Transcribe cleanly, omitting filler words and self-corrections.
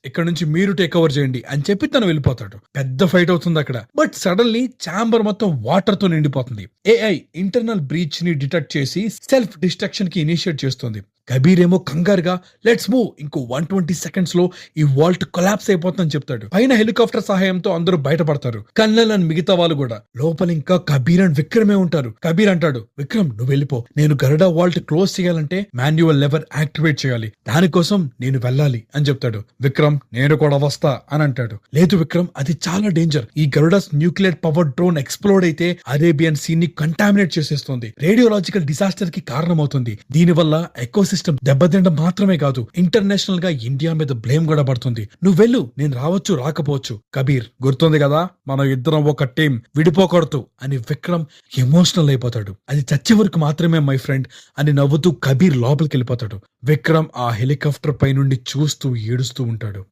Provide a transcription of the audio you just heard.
ఇక్కడ నుంచి మీరు టేక్ ఓవర్ చేయండి అని చెప్పి తను వెళ్ళిపోతాడు. పెద్ద ఫైట్ అవుతుంది అక్కడ. బట్ సడన్లీ ఛాంబర్ మొత్తం వాటర్ తో నిండిపోతుంది. ఏఐ ఇంటర్నల్ బ్రీచ్ ని డిటెక్ట్ చేసి సెల్ఫ్ డిస్ట్రక్షన్ కి ఇనిషియేట్ చేస్తుంది. కబీర్ ఏమో కంగారుగా లెట్స్ మూవ్, ఇంకో 120 సెకండ్స్ లో ఈ వాల్ట్ కొలాప్స్ అయిపోతుందని చెప్తాడు. పైన హెలికాప్టర్ సహాయంతో అందరూ బయటపడతారు. కన్నల్ అండ్ మిగతా వాళ్ళు కూడా. లోపల ఇంకా కబీర్ అండ్ విక్రమే ఉంటారు. కబీర్ అంటాడు, విక్రమ్ నువ్వు వెళ్ళిపో, నేను గరుడా వాల్ట్ క్లోజ్ చేయాలంటే మాన్యువల్ లెవర్ యాక్టివేట్ చేయాలి, దానికోసం నేను వెళ్ళాలి అని చెప్తాడు. విక్రమ్ నేను కూడా వస్తా అని అంటాడు. లేదు విక్రమ్, అది చాలా డేంజర్. ఈ Garudas nuclear power drone explode అయితే అరేబియన్ సీ ని కంటామినేట్ చేసేస్తుంది, రేడియోలాజికల్ డిజాస్టర్ కి కారణమవుతుంది. దీనివల్ల ఎకో సిస్టమ్ దెబ్బతిండం మాత్రమే కాదు, ఇంటర్నేషనల్ గా ఇండియా మీద బ్లేమ్ కూడా పడుతుంది. నువ్వు వెళ్ళు, నేను రావచ్చు రాకపోవచ్చు. కబీర్ గుర్తుంది కదా, మనం ఇద్దరం ఒక టీం, విడిపోకూడదు అని విక్రమ్ ఎమోషనల్ అయిపోతాడు. అది చచ్చే వరకు మాత్రమే మై ఫ్రెండ్ అని నవ్వుతూ కబీర్ లోపలికి వెళ్ళిపోతాడు. విక్రమ్ ఆ హెలికాప్టర్ పై నుండి చూస్తూ ఏడుస్తూ ఉంటాడు.